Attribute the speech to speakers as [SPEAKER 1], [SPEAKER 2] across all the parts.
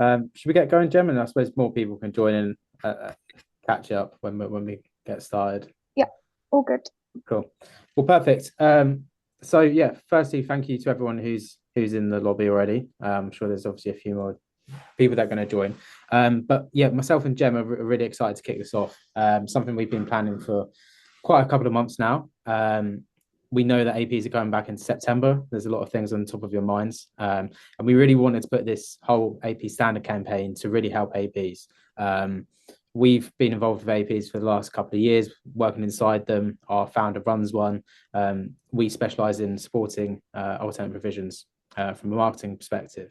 [SPEAKER 1] Should we get going, Gem? And I suppose more people can join in, catch up when we get started.
[SPEAKER 2] Yeah, all good.
[SPEAKER 1] Cool. Well, perfect. So yeah, firstly, thank you to everyone who's in the lobby already. I'm sure there's obviously a few more people that are going to join. But yeah, myself and Gem are really excited to kick this off. Something we've been planning for quite a couple of months now. We know that APs are going back in September. There's a lot of things on top of your minds. And we really wanted to put this whole AP standard campaign to really help APs. We've been involved with APs for the last couple of years, working inside them. Our founder runs one. We specialize in supporting alternate provisions from a marketing perspective.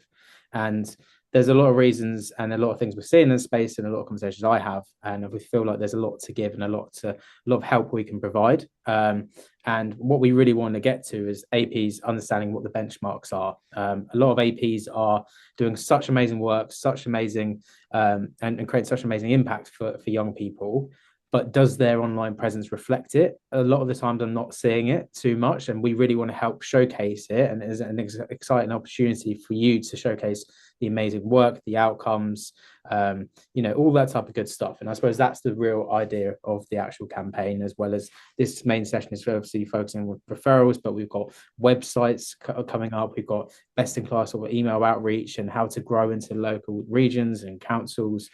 [SPEAKER 1] And there's a lot of reasons and a lot of things we're seeing in the space and a lot of conversations I have, and we feel like there's a lot to give and a lot of help we can provide. And what we really want to get to is APs understanding what the benchmarks are. A lot of APs are doing such amazing work, such amazing and create such amazing impact for young people. But does their online presence reflect it? A lot of the times, I'm not seeing it too much, and we really want to help showcase it. And it's an exciting opportunity for you to showcase the amazing work, the outcomes, all that type of good stuff. And I suppose that's the real idea of the actual campaign, as well as this main session is obviously focusing with referrals, but we've got websites coming up. We've got best in class sort of email outreach and how to grow into local regions and councils.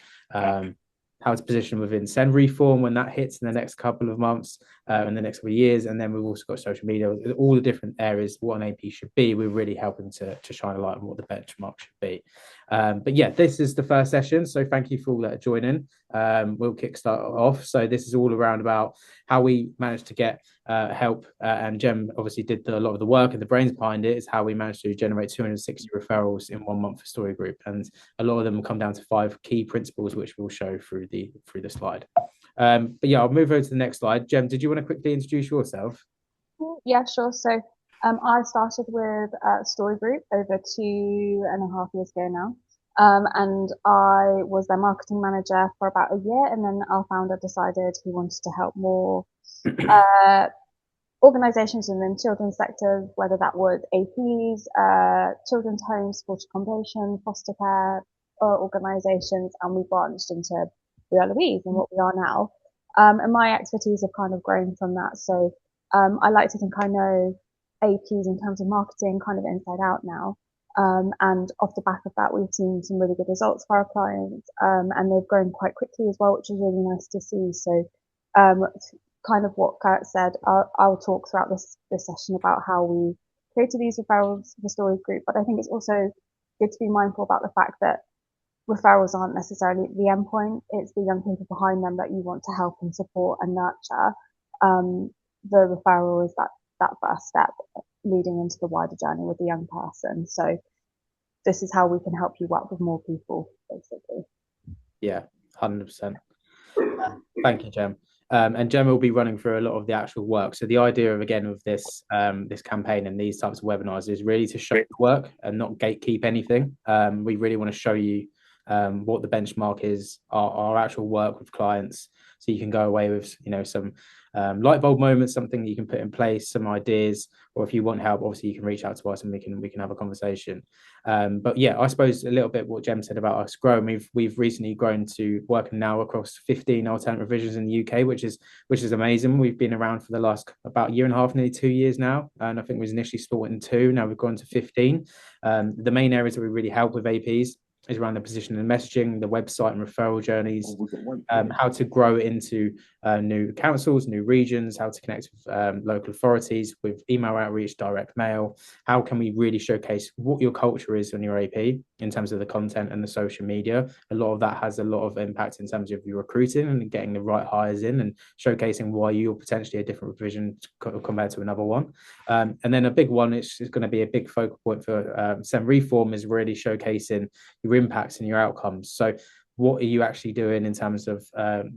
[SPEAKER 1] How to position within send reform when that hits in the next couple of months, in the next couple of years. And then we've also got social media, all the different areas what an AP should be. We're really helping to shine a light on what the benchmark should be. But yeah, this is the first session. So thank you for all that joining. We'll kickstart off. So this is all around about how we managed to get help. And Jem obviously did a lot of the work and the brains behind it is how we managed to generate 260 referrals in 1 month for Story Group. And a lot of them will come down to 5 key principles, which we'll show through the slide. But yeah, I'll move over to the next slide. Jem, did you want to quickly introduce yourself?
[SPEAKER 2] Yeah, sure. I started with Story Group over 2.5 years ago now. And I was their marketing manager for about a year. And then our founder decided he wanted to help more uh, organizations in the children's sector, whether that was APs, children's homes, support accommodation, foster care organizations. And we branched into Louise and what we are now. And my expertise have kind of grown from that. I like to think I know APs in terms of marketing kind of inside out now. And off the back of that, we've seen some really good results for our clients, and they've grown quite quickly as well, which is really nice to see. Um, Kind of what Kurt said, I'll talk throughout this session about how we created these referrals for the Story Group, but I think it's also good to be mindful about the fact that referrals aren't necessarily the end point. It's the young people behind them that you want to help and support and nurture. Um, the referral is that first step leading into the wider journey with the young person. So this is how we can help you work with more people, basically.
[SPEAKER 1] Yeah, 100%. Thank you, Jem. And Jem will be running through a lot of the actual work. So the idea of again of this campaign and these types of webinars is really to show the work and not gatekeep anything. We really want to show you what the benchmark is, our actual work with clients, so you can go away with some light bulb moments, something that you can put in place, some ideas, or if you want help, obviously you can reach out to us and we can have a conversation. But yeah, I suppose a little bit what Jem said about us growing. We've recently grown to working now across 15 alternate revisions in the UK, which is amazing. We've been around for the last about year and a half, nearly 2 years now, and I think we was initially split in two. Now we've gone to 15. The main areas that we really help with APs is around the positioning and messaging, the website and referral journeys, how to grow into new councils, new regions, how to connect with local authorities with email outreach, direct mail. How can we really showcase what your culture is on your AP in terms of the content and the social media? A lot of that has a lot of impact in terms of your recruiting and getting the right hires in and showcasing why you're potentially a different provision compared to another one. And then a big one, is going to be a big focal point for SEM Reform, is really showcasing your impacts and your outcomes. So what are you actually doing in terms of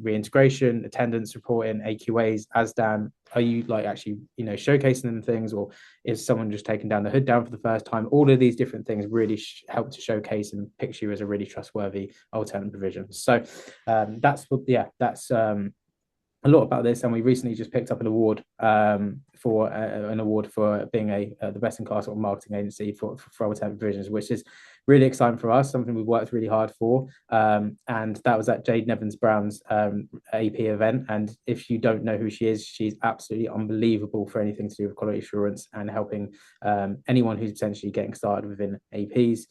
[SPEAKER 1] reintegration, attendance reporting, AQAs, ASDAN? Are you like actually, showcasing them things, or is someone just taking down the hood down for the first time? All of these different things really help to showcase and picture you as a really trustworthy alternate provision. So that's a lot about this, and we recently just picked up an award for an award for being the best in class sort of marketing agency for alternate provisions, which is really exciting for us, something we've worked really hard for. And that was at Jade Nevins Brown's AP event. And if you don't know who she is, she's absolutely unbelievable for anything to do with quality assurance and helping anyone who's potentially getting started within APs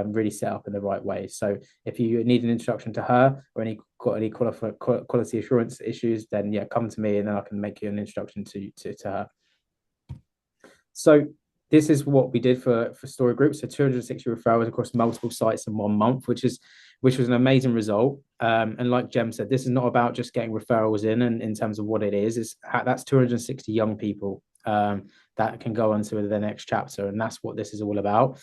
[SPEAKER 1] really set up in the right way. So if you need an introduction to her or any quality assurance issues, then yeah, come to me and then I can make you an introduction to her. So this is what we did for Story Group. So 260 referrals across multiple sites in 1 month, which was an amazing result. And like Jem said, this is not about just getting referrals in terms of what it is. That's 260 young people that can go on to the next chapter, and that's what this is all about.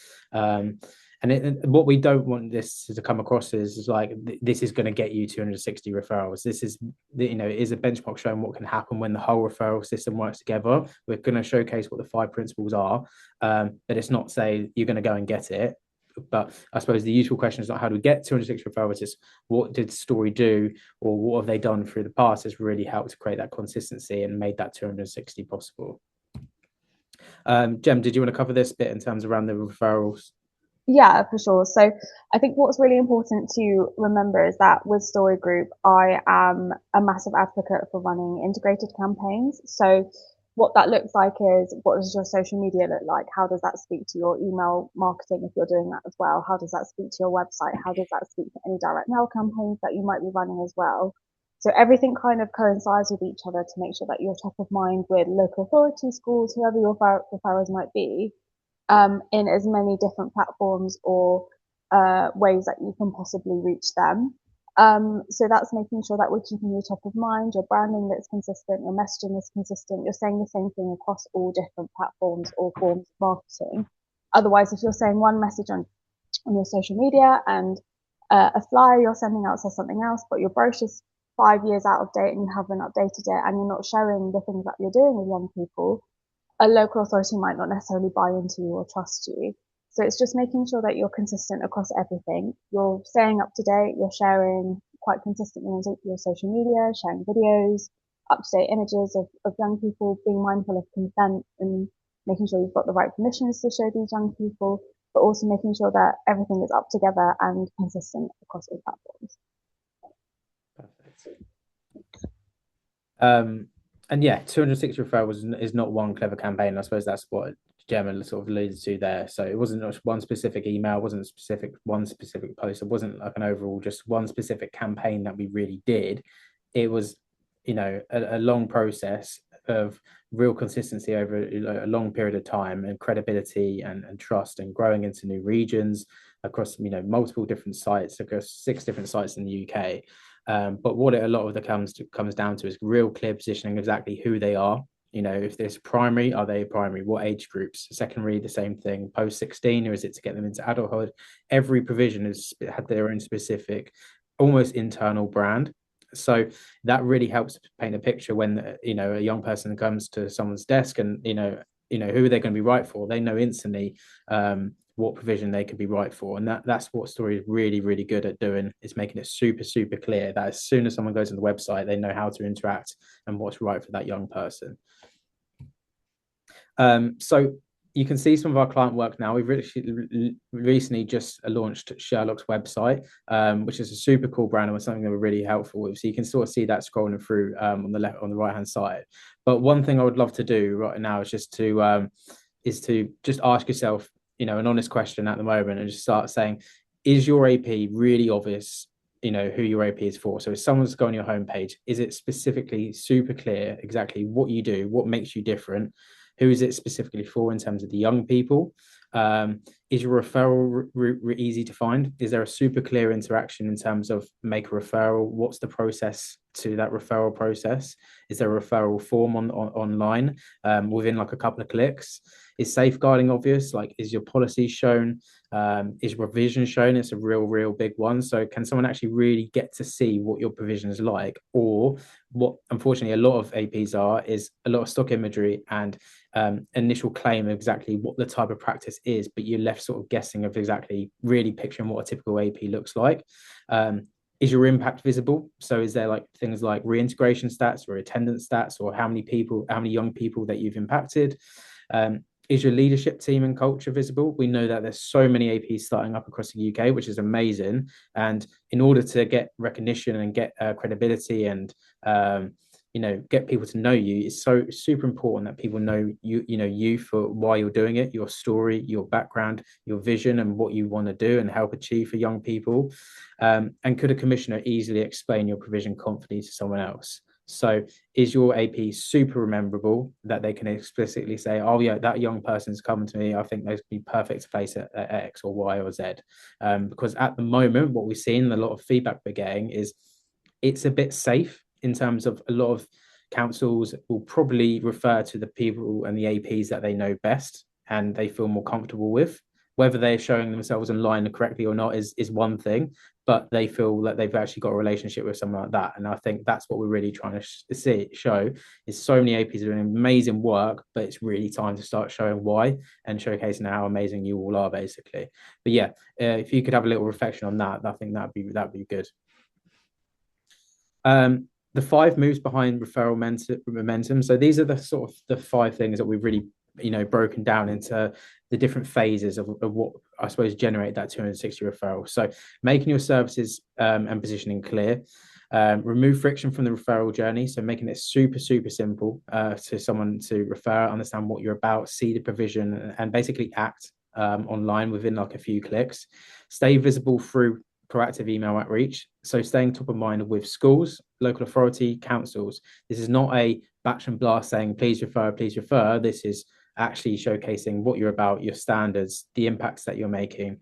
[SPEAKER 1] And what we don't want this to come across is like this is going to get you 260 referrals. This is, it is a benchmark showing what can happen when the whole referral system works together. We're going to showcase what the 5 principles are, but it's not say you're going to go and get it. But I suppose the usual question is not how do we get 260 referrals, it's what did Story do, or what have they done through the past has really helped to create that consistency and made that 260 possible. Jem, did you want to cover this bit in terms around the referrals?
[SPEAKER 2] Yeah, for sure. So I think what's really important to remember is that with Story Group, I am a massive advocate for running integrated campaigns. So what that looks like is, what does your social media look like? How does that speak to your email marketing if you're doing that as well? How does that speak to your website? How does that speak to any direct mail campaigns that you might be running as well? So everything kind of coincides with each other to make sure that you're top of mind with local authorities, schools, whoever your referrals might be, in as many different platforms or ways that you can possibly reach them. So that's making sure that we're keeping you top of mind, your branding that's consistent, your messaging is consistent, you're saying the same thing across all different platforms or forms of marketing. Otherwise, if you're saying one message on your social media and a flyer you're sending out says something else, but your brochure's 5 years out of date and you haven't updated it and you're not showing the things that you're doing with young people, a local authority might not necessarily buy into you or trust you. So it's just making sure that you're consistent across everything. You're staying up to date, you're sharing quite consistently on your social media, sharing videos, up to date images of young people, being mindful of consent and making sure you've got the right permissions to show these young people, but also making sure that everything is up together and consistent across all platforms.
[SPEAKER 1] Perfect. And yeah, 260 referrals is not one clever campaign. I suppose that's what Gemma sort of alluded to there. So it wasn't just one specific email, it wasn't one specific post. It wasn't like an overall just one specific campaign that we really did. It was, a long process of real consistency over a long period of time, and credibility and trust, and growing into new regions across multiple different sites, across 6 different sites in the UK. But what a lot of the comes down to is real clear positioning, exactly who they are. If there's primary, are they primary? What age groups? Secondary, the same thing. Post 16, or is it to get them into adulthood? Every provision has had their own specific, almost internal brand. So that really helps paint a picture when a young person comes to someone's desk, and who are they going to be right for? They know instantly what provision they could be right for, and that's what Story is really, really good at doing, is making it super, super clear that as soon as someone goes on the website, they know how to interact and what's right for that young person. So you can see some of our client work now. We've recently just launched Sherlock's website, which is a super cool brand and was something that we're really helpful with. So you can sort of see that scrolling through on the right hand side. But one thing I would love to do right now is just to just ask yourself, an honest question at the moment, and just start saying, is your AP really obvious? Who your AP is for. So if someone's going on your homepage, is it specifically super clear exactly what you do, what makes you different? Who is it specifically for in terms of the young people? Is your referral route easy to find? Is there a super clear interaction in terms of make a referral? What's the process to that referral process? Is there a referral form online within like a couple of clicks? Is safeguarding obvious? Like, is your policy shown? Is revision shown? It's a real big one. So can someone actually really get to see what your provision is like? Or what, unfortunately, a lot of APs is a lot of stock imagery and initial claim of exactly what the type of practice is, but you're left sort of guessing of exactly really picturing what a typical AP looks like. Is your impact visible? So is there like things like reintegration stats or attendance stats, or how many young people that you've impacted? Is your leadership team and culture visible? We know that there's so many APs starting up across the UK, which is amazing. And in order to get recognition and get credibility and get people to know you, it's so super important that people know you for why you're doing it, your story, your background, your vision, and what you want to do and help achieve for young people. And could a commissioner easily explain your provision confidently to someone else? So is your AP super memorable that they can explicitly say, oh yeah, that young person's coming to me, I think they'd be perfect to place at X or Y or Z? Because at the moment, what we've seen, a lot of feedback we're getting is it's a bit safe in terms of a lot of councils will probably refer to the people and the APs that they know best and they feel more comfortable with. Whether they're showing themselves online correctly or not is one thing, but they feel that they've actually got a relationship with someone like that. And I think that's what we're really trying to show is so many APs are doing amazing work, but it's really time to start showing why and showcasing how amazing you all are, basically. But yeah, if you could have a little reflection on that, I think that'd be good. The 5 moves behind referral momentum. So these are the sort of the 5 things that we've really broken down into the different phases of what I suppose generate that 260 referral. So making your services and positioning clear, remove friction from the referral journey, so making it super simple to someone to refer, understand what you're about, see the provision, and basically act online within like a few clicks. Stay visible through proactive email outreach. So staying top of mind with schools, local authority, councils. This is not a batch and blast saying, please refer, please refer. This is actually showcasing what you're about, your standards, the impacts that you're making,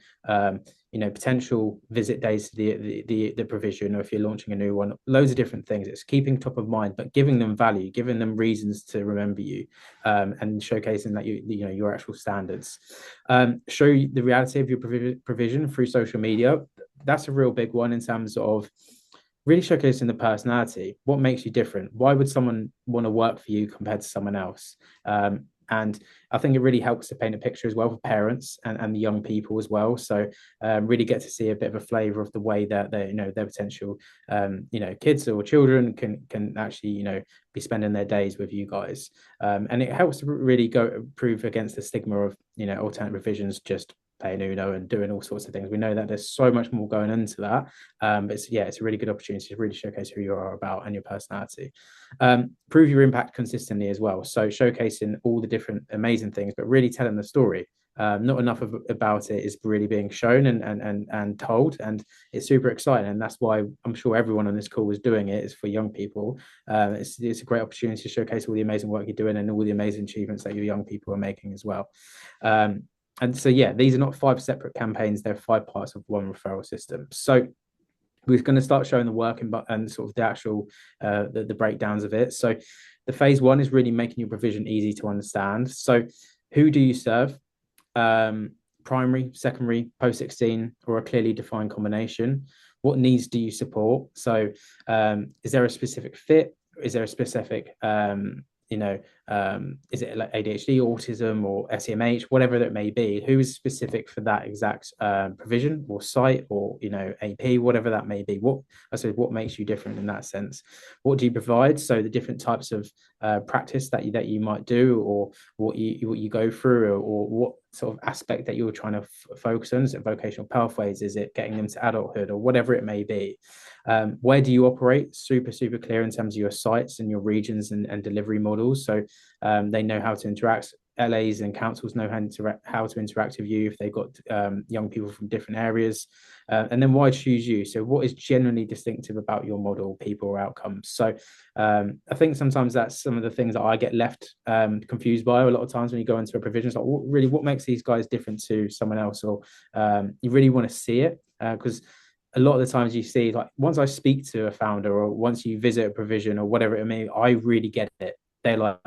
[SPEAKER 1] potential visit days to the provision, or if you're launching a new one, loads of different things. It's keeping top of mind, but giving them value, giving them reasons to remember you, and showcasing that your actual standards. Show the reality of your provision through social media. That's a real big one in terms of really showcasing the personality. What makes you different? Why would someone want to work for you compared to someone else? And I think it really helps to paint a picture as well for parents and the young people as well. So really get to see a bit of a flavour of the way that their potential kids or children can actually be spending their days with you guys. And it helps to really go prove against the stigma of alternate revisions just playing Uno and doing all sorts of things. We know that there's so much more going into that. But it's a really good opportunity to really showcase who you are about and your personality. Prove your impact consistently as well. So showcasing all the different amazing things, but really telling the story. Not enough about it is really being shown and told, and it's super exciting. And that's why I'm sure everyone on this call is doing it. Is for young people. It's a great opportunity to showcase all the amazing work you're doing and all the amazing achievements that your young people are making as well. And so, yeah, these are not 5 separate campaigns. They're 5 parts of one referral system. So we're going to start showing the work and sort of the actual the breakdowns of it. So the phase 1 is really making your provision easy to understand. So who do you serve? Primary, secondary, post 16, or a clearly defined combination? What needs do you support? So is there a specific fit? Is there a specific is it like ADHD, autism, or SEMH, whatever it may be? Who is specific for that exact provision or site or AP, whatever that may be? What makes you different in that sense? What do you provide? So the different types of practice that you might do, or what you go through, or what sort of aspect that you're trying to focus on. Is it vocational pathways? Is it getting them to adulthood, or whatever it may be? Where do you operate? Super clear in terms of your sites and your regions and delivery models. So they know how to interact. LAs and councils know how to interact with you if they've got young people from different areas. And then why choose you? So what is genuinely distinctive about your model, people, or outcomes? So I think sometimes that's some of the things that I get left confused by a lot of times when you go into a provision. It's like, what makes these guys different to someone else? Or you really want to see it because a lot of the times you see, like, once I speak to a founder or once you visit a provision or whatever it may be, I really get it. They're like,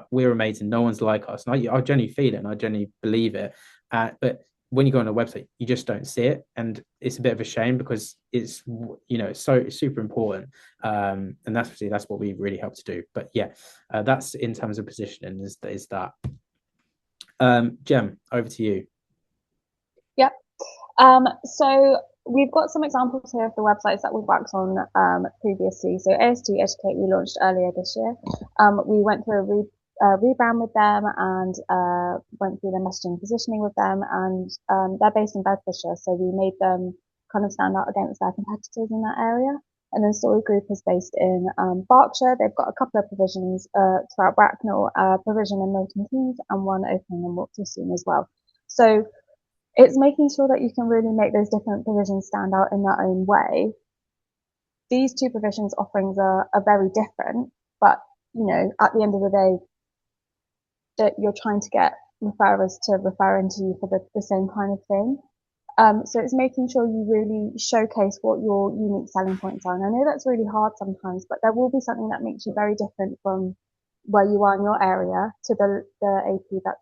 [SPEAKER 1] we're amazing. No one's like us. And I genuinely feel it and I genuinely believe it. But when you go on a website, you just don't see it. And it's a bit of a shame because it's it's super important. And that's what we really help to do. But yeah, that's in terms of positioning is that. Jem, over to you.
[SPEAKER 2] Yeah. So we've got some examples here of the websites that we've worked on previously. So AS2 Educate we launched earlier this year. We went through a rebrand with them and went through their messaging and positioning with them. And they're based in Bedfordshire, so we made them kind of stand out against their competitors in that area. And then Story Group is based in Berkshire. They've got a couple of provisions throughout Bracknell, provision in Milton Keynes, and one opening in Waterstones as well. So it's making sure that you can really make those different provisions stand out in their own way. These two provisions offerings are very different, but at the end of the day, that you're trying to get referrers to refer into you for the same kind of thing. So it's making sure you really showcase what your unique selling points are. And I know that's really hard sometimes, but there will be something that makes you very different from where you are in your area to the AP that's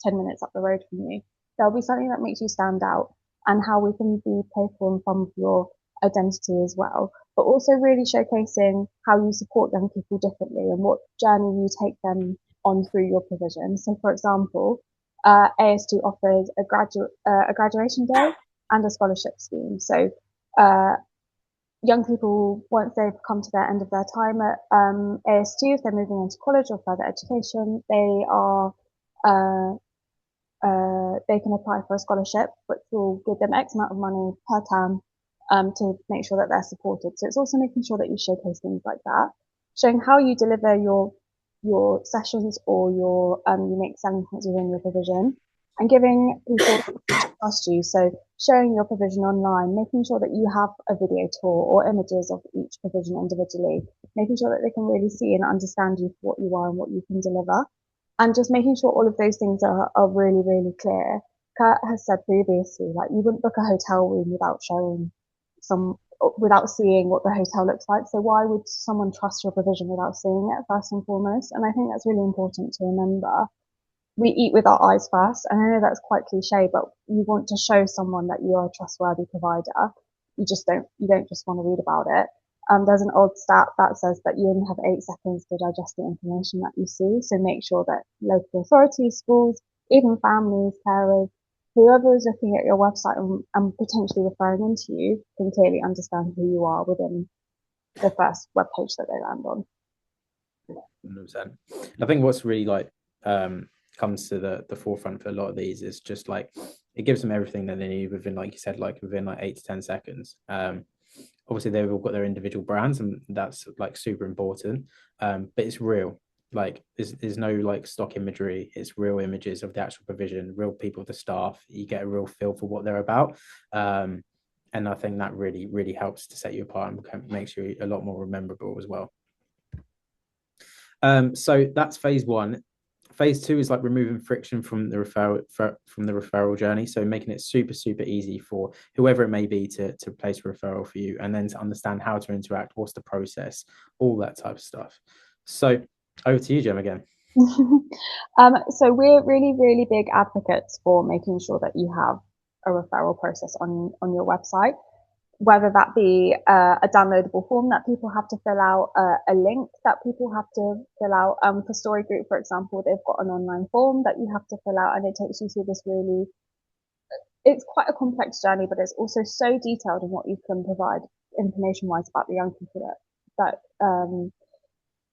[SPEAKER 2] 10 minutes up the road from you. There'll be something that makes you stand out, and how we can be playful and fun with your identity as well. But also really showcasing how you support young people differently and what journey you take them on through your provision. So for example, AS2 offers a graduation day and a scholarship scheme. So young people, once they've come to their end of their time at AS2, if they're moving into college or further education, they can apply for a scholarship, which will give them X amount of money per term to make sure that they're supported. So it's also making sure that you showcase things like that, showing how you deliver your sessions or your unique selling points within your provision, and giving people to trust you. So showing your provision online, making sure that you have a video tour or images of each provision individually, making sure that they can really see and understand you for what you are and what you can deliver, and just making sure all of those things are really, really clear. Kurt has said previously, like, you wouldn't book a hotel room without seeing what the hotel looks like. So why would someone trust your provision without seeing it, first and foremost? And I think that's really important to remember. We eat with our eyes first, and I know that's quite cliche, but you want to show someone that you are a trustworthy provider. You don't just want to read about it. There's an old stat that says that you only have 8 seconds to digest the information that you see. So make sure that local authorities, schools, even families, carers, whoever is looking at your website and potentially referring into you can clearly understand who you are within the first web page that they land on.
[SPEAKER 1] 100%. I think what's really comes to the forefront for a lot of these is just like it gives them everything that they need within, like you said, within 8 to 10 seconds. Obviously they've all got their individual brands, and that's super important. But it's real. There's no stock imagery. It's real images of the actual provision, real people, the staff. You get a real feel for what they're about. And I think that really, really helps to set you apart and makes you a lot more memorable as well. So that's phase 1. Phase 2 is removing friction from the referral journey. So making it super, super easy for whoever it may be to place a referral for you, and then to understand how to interact, what's the process, all that type of stuff. So over to you, Jem, again.
[SPEAKER 2] So we're really, really big advocates for making sure that you have a referral process on your website, whether that be a downloadable form that people have to fill out, a link that people have to fill out. For Story Group, for example, they've got an online form that you have to fill out, and it takes you through this it's quite a complex journey, but it's also so detailed in what you can provide information-wise about the young people that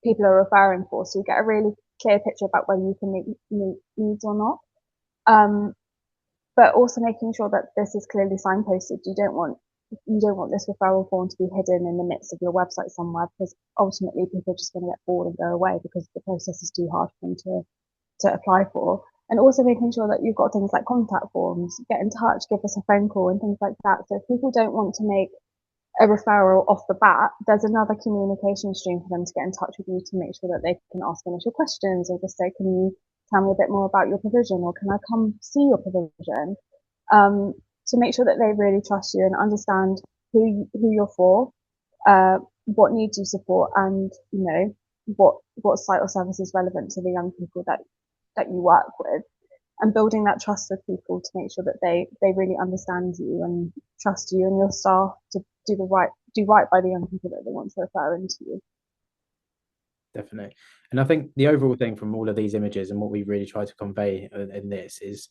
[SPEAKER 2] people are referring for. So you get a really clear picture about whether you can meet needs or not. But also making sure that this is clearly signposted. You don't want this referral form to be hidden in the midst of your website somewhere, because ultimately people are just going to get bored and go away because the process is too hard for them to apply for. And also making sure that you've got things like contact forms, get in touch, give us a phone call and things like that. So if people don't want to make a referral off the bat, there's another communication stream for them to get in touch with you to make sure that they can ask initial questions, or just say, can you tell me a bit more about your provision, or can I come see your provision? To make sure that they really trust you and understand who you're for, what needs you support, and what site or service is relevant to the young people that you work with, and building that trust with people to make sure that they really understand you and trust you and your staff to do right by the young people that they want to refer into you.
[SPEAKER 1] Definitely. And I think the overall thing from all of these images and what we really try to convey in this is,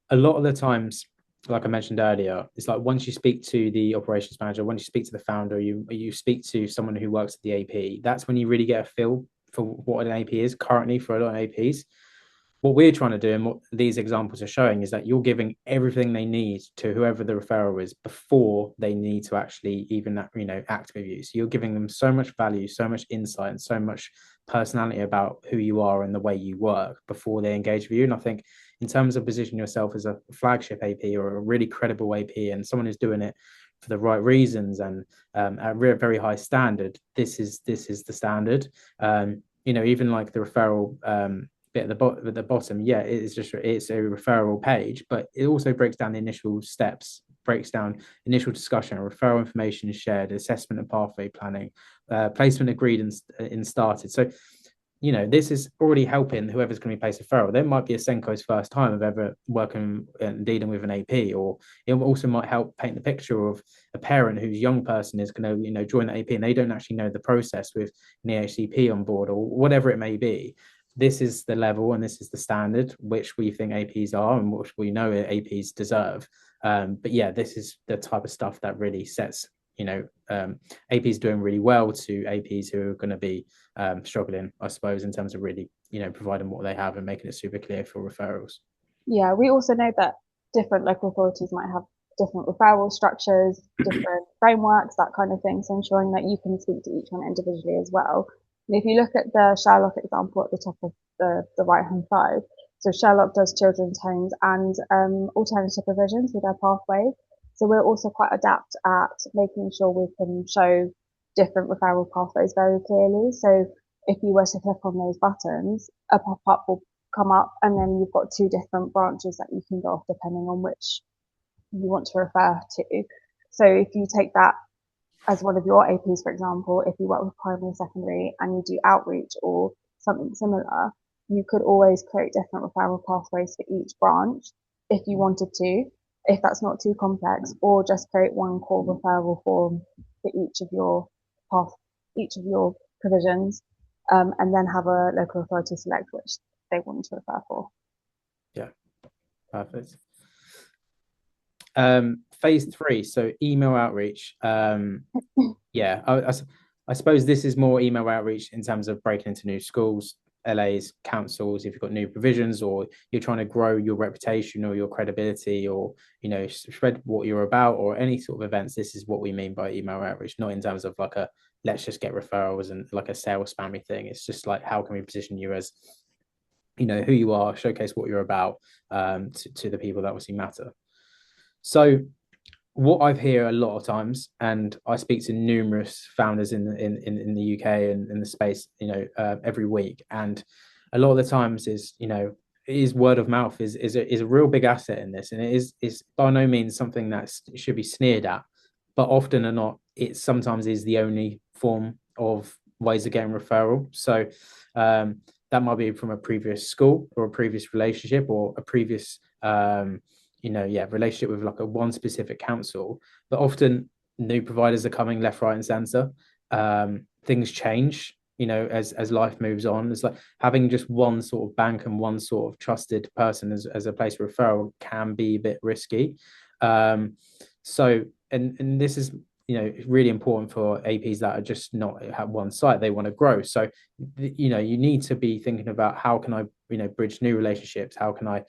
[SPEAKER 1] a lot of the times, like I mentioned earlier, it's once you speak to the operations manager, once you speak to the founder, you speak to someone who works at the AP, that's when you really get a feel for what an AP is currently for a lot of APs. What we're trying to do and what these examples are showing is that you're giving everything they need to whoever the referral is before they need to actually even act with you. So you're giving them so much value, so much insight, and so much personality about who you are and the way you work before they engage with you. And I think in terms of positioning yourself as a flagship AP or a really credible AP and someone who's doing it for the right reasons and at a very high standard, this is the standard. Even like the referral bit at the bottom, yeah, it's a referral page, but it also breaks down the initial steps, breaks down initial discussion, referral information is shared, assessment and pathway planning, placement agreed and started. So this is already helping whoever's going to be placed a referral. There might be a Senko's first time of ever working and dealing with an AP, or it also might help paint the picture of a parent whose young person is going to join the AP and they don't actually know the process with an EHCP on board or whatever it may be. This is the level and this is the standard which we think APs are and which we know APs deserve. But yeah, this is the type of stuff that really sets APs doing really well to APs who are going to be struggling, I suppose, in terms of really providing what they have and making it super clear for referrals.
[SPEAKER 2] Yeah, we also know that different local authorities might have different referral structures, different frameworks, that kind of thing. So ensuring that you can speak to each one individually as well. And if you look at the Sherlock example at the top of the right hand side, so Sherlock does children's homes and alternative provisions with their pathway. So we're also quite adept at making sure we can show different referral pathways very clearly. So if you were to click on those buttons, a pop-up will come up and then you've got two different branches that you can go off depending on which you want to refer to. So if you take that as one of your APs, for example, if you work with primary, secondary, and you do outreach or something similar, you could always create different referral pathways for each branch if you wanted to, if that's not too complex, or just create one core referral form for each of your provisions, and then have a local authority select which they want to refer for.
[SPEAKER 1] Yeah, perfect. Phase 3, so email outreach. Yeah, I suppose this is more email outreach in terms of breaking into new schools, LAs, councils, if you've got new provisions or you're trying to grow your reputation or your credibility or spread what you're about or any sort of events. This is what we mean by email outreach, not in terms of like a let's just get referrals and like a sales spammy thing. It's just like how can we position you as who you are, showcase what you're about to the people that obviously matter. So what I've heard a lot of times, and I speak to numerous founders in the UK and in the space, every week, and a lot of the times is word of mouth is a real big asset in this, and it is by no means something that should be sneered at, but often or not, it sometimes is the only form of ways of getting referral. So that might be from a previous school or a previous relationship or a previous relationship with like a one specific council, but often new providers are coming left, right, and center. Things change, as life moves on. It's like having just one sort of bank and one sort of trusted person as a place of referral can be a bit risky. So this is really important for APs that are just not at one site. They want to grow. So you need to be thinking about how can I bridge new relationships, how can I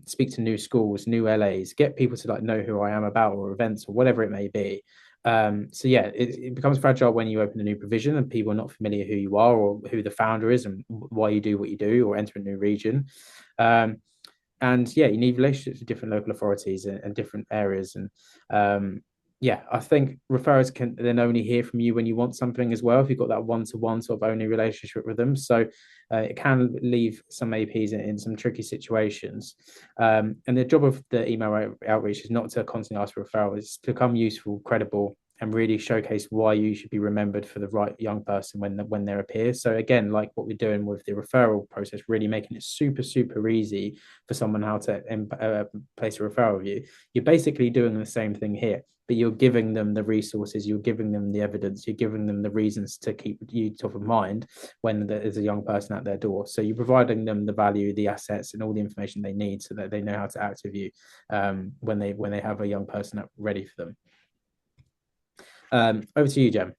[SPEAKER 1] speak to new schools, new LAs, get people to know who I am about or events or whatever it may be. So yeah, it becomes fragile when you open a new provision and people are not familiar who you are or who the founder is and why you do what you do or enter a new region. And yeah, you need relationships with different local authorities and different areas. And yeah, I think referrers can then only hear from you when you want something as well, if you've got that one-to-one sort of only relationship with them. So it can leave some APs in some tricky situations. And the job of the email outreach is not to constantly ask for referrals, it's to become useful, credible, and really showcase why you should be remembered for the right young person when they appear. So again, like what we're doing with the referral process, really making it super, super easy for someone how to place a referral with you. You're basically doing the same thing here, but you're giving them the resources, you're giving them the evidence, you're giving them the reasons to keep you top of mind when there's a young person at their door. So you're providing them the value, the assets, and all the information they need so that they know how to act with you when they have a young person ready for them. Over to you, Jem.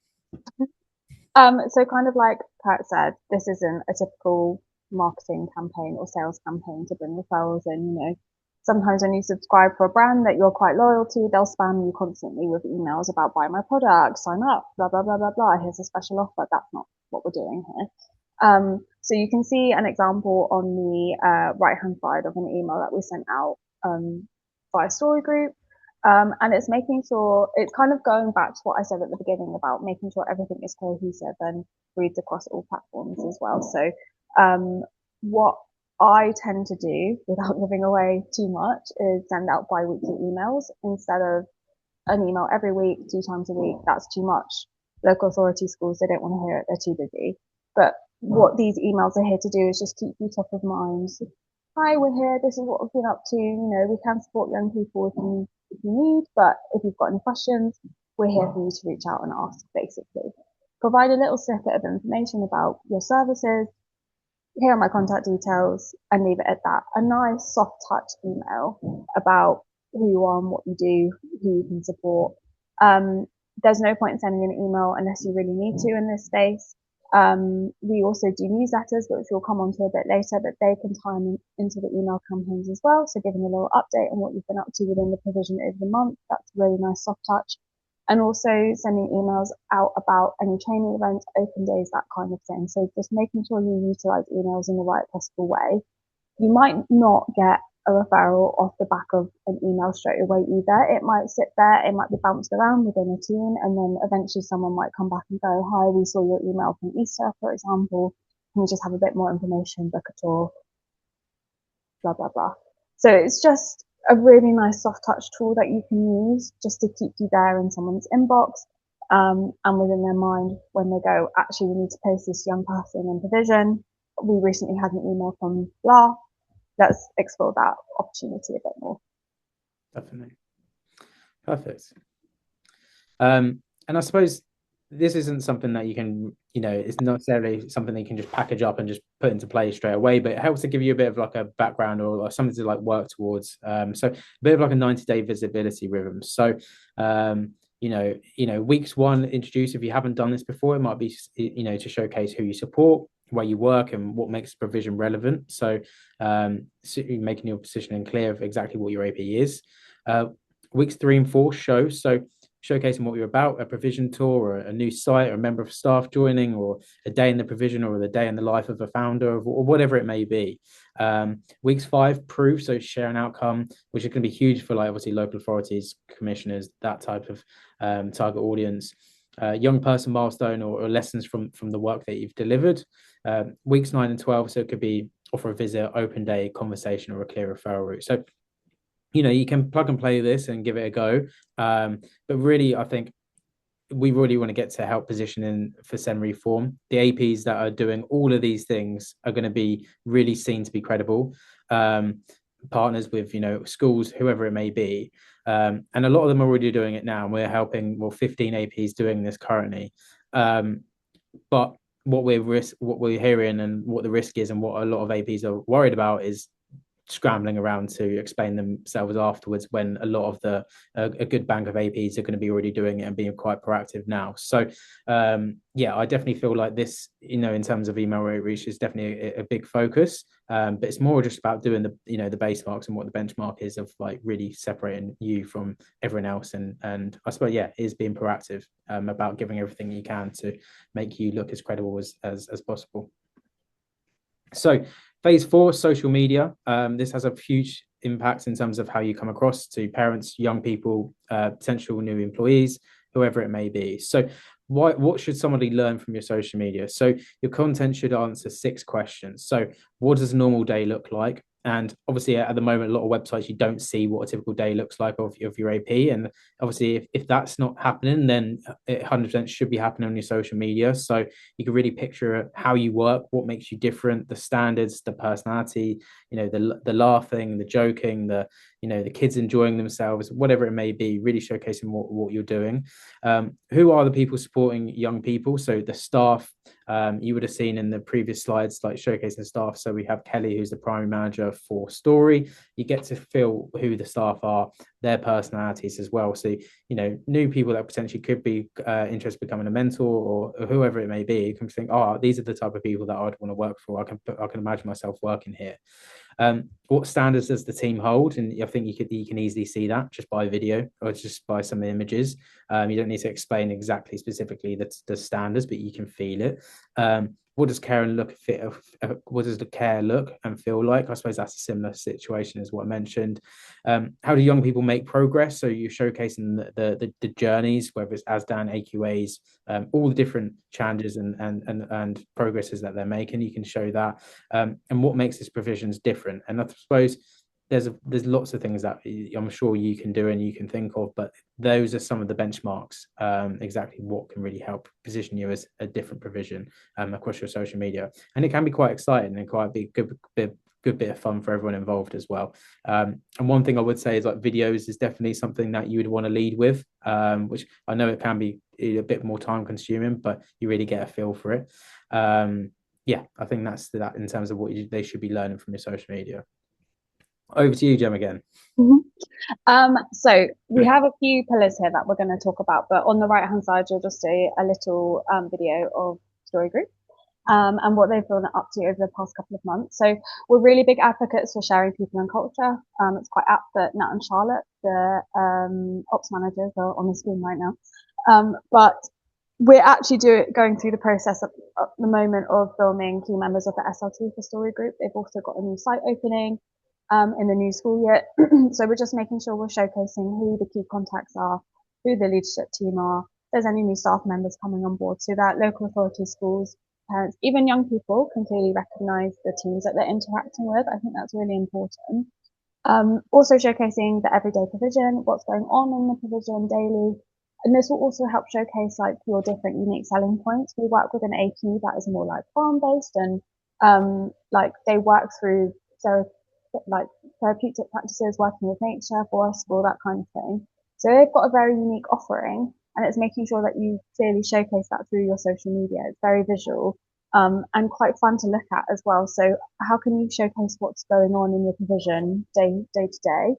[SPEAKER 2] So kind of like Kurt said, this isn't a typical marketing campaign or sales campaign to bring referrals in. Sometimes when you subscribe for a brand that you're quite loyal to, they'll spam you constantly with emails about buy my product, sign up, blah, blah, blah, blah, blah. Here's a special offer. That's not what we're doing here. So you can see an example on the right-hand side of an email that we sent out via story group. And it's making sure, it's kind of going back to what I said at the beginning about making sure everything is cohesive and reads across all platforms as well. So what I tend to do, without giving away too much, is send out bi-weekly emails instead of an email every week, 2 times a week. That's too much. Local authority schools, they don't want to hear it, they're too busy. But what these emails are here to do is just keep you top of mind. Hi, we're here, this is what we've been up to. We can support young people if you need, but if you've got any questions, we're here for you to reach out and ask, basically. Provide a little snippet of information about your services. Here are my contact details, and leave it at that. A nice soft touch email about who you are and what you do, who you can support. There's no point in sending an email unless you really need to in this space. We also do newsletters, which we'll come on to a bit later, but they can tie into the email campaigns as well. So giving a little update on what you've been up to within the provision over the month, that's a really nice soft touch. And also sending emails out about any training events, open days, that kind of thing. So just making sure you utilize emails in the right possible way. You might not get a referral off the back of an email straight away either. It might sit there, it might be bounced around within a team, and then eventually someone might come back and go, hi, we saw your email from Easter, for example. Can we just have a bit more information, book a tour, blah, blah, blah. So it's just a really nice soft touch tool that you can use just to keep you there in someone's inbox and within their mind when they go, actually, we need to post this young person in provision. We recently had an email from blah. Let's explore that opportunity a bit more.
[SPEAKER 1] Definitely. Perfect. And I suppose this isn't something that you can, it's not necessarily something that you can just package up and just put into play straight away, but it helps to give you a bit of like a background or something to like work towards. So a bit of like a 90-day visibility rhythm. So, weeks 1 introduce, if you haven't done this before, it might be, to showcase who you support, where you work and what makes provision relevant. So, making your positioning clear of exactly what your AP is. Weeks 3 and 4 showcasing what you're about, a provision tour or a new site or a member of staff joining or a day in the provision or the day in the life of a founder or whatever it may be. Weeks 5, proof, so share an outcome, which is going to be huge for like obviously local authorities, commissioners, that type of target audience. Young person milestone or lessons from the work that you've delivered. Weeks 9 and 12, so it could be offer a visit, open day, conversation, or a clear referral route. So you can plug and play this and give it a go. But really, I think we really want to get to help positioning for SEN reform. The APs that are doing all of these things are going to be really seen to be credible. Partners with, schools, whoever it may be. And a lot of them are already doing it now. And we're helping, 15 APs doing this currently. But what we're hearing and what the risk is and what a lot of APs are worried about is scrambling around to explain themselves afterwards when a lot of a good bank of APs are going to be already doing it and being quite proactive now. So I definitely feel like this, in terms of email outreach is definitely a big focus. But it's more just about doing the base marks and what the benchmark is of like really separating you from everyone else. And I suppose, is being proactive about giving everything you can to make you look as credible as possible. So phase 4, social media. This has a huge impact in terms of how you come across to parents, young people, potential new employees, whoever it may be. So what should somebody learn from your social media? So your content should answer 6 questions. So what does a normal day look like? And obviously at the moment, a lot of websites, you don't see what a typical day looks like of your AP. And obviously if that's not happening, then it 100% should be happening on your social media. So you can really picture how you work, what makes you different, the standards, the personality, the laughing, the joking, the kids enjoying themselves, whatever it may be, really showcasing what you're doing. Who are the people supporting young people? So the staff, You would have seen in the previous slides, like showcasing staff. So we have Kelly, who's the primary manager for Story. You get to feel who the staff are, their personalities as well. So, new people that potentially could be interested in becoming a mentor, or whoever it may be, you can think, oh, these are the type of people that I'd want to work for. I can imagine myself working here. What standards does the team hold? And I think you can easily see that just by video or just by some images. You don't need to explain exactly specifically the standards, but you can feel it. What does care and look fit? What does the care look and feel like? I suppose that's a similar situation as what I mentioned. How do young people make progress? So you're showcasing the journeys, whether it's ASDAN, AQAs, all the different challenges and progresses that they're making. You can show that, and what makes this provisions different. And I suppose there's lots of things that I'm sure you can do and you can think of, but those are some of the benchmarks, exactly what can really help position you as a different provision across your social media. And it can be quite exciting and quite a good bit of fun for everyone involved as well. And one thing I would say is like videos is definitely something that you would want to lead with, which I know it can be a bit more time consuming, but you really get a feel for it. Yeah, I think that's that in terms of what they should be learning from your social media. Over to you, Jem, again.
[SPEAKER 2] So we have a few pillars here that we're going to talk about, but on the right hand side, you'll just see a little video of Story Group and what they've been up to over the past couple of months. So we're really big advocates for sharing people and culture. It's quite apt that Nat and Charlotte, the ops managers, are on the screen right now. But we're actually going through the process at the moment of filming key members of the SLT for Story Group. They've also got a new site opening in the new school year. So we're just making sure we're showcasing who the key contacts are, who the leadership team are, if there's any new staff members coming on board, so that local authority schools, parents, even young people can clearly recognise the teams that they're interacting with. I think that's really important. Also showcasing the everyday provision, what's going on in the provision daily. And this will also help showcase like your different unique selling points. We work with an AP that is more like farm based and like they work through like therapeutic practices, working with nature, forest, all that kind of thing. So they've got a very unique offering, and it's making sure that you clearly showcase that through your social media. It's very visual and quite fun to look at as well. So how can you showcase what's going on in your provision day to day?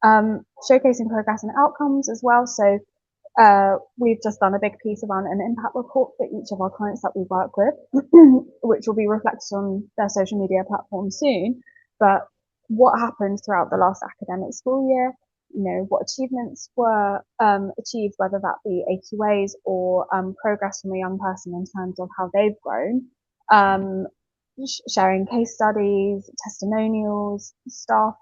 [SPEAKER 2] Showcasing progress and outcomes as well. So we've just done a big piece around an impact report for each of our clients that we work with, which will be reflected on their social media platform soon. But what happened throughout the last academic school year, what achievements were achieved, whether that be AQAs or progress from a young person in terms of how they've grown, sharing case studies, testimonials, staff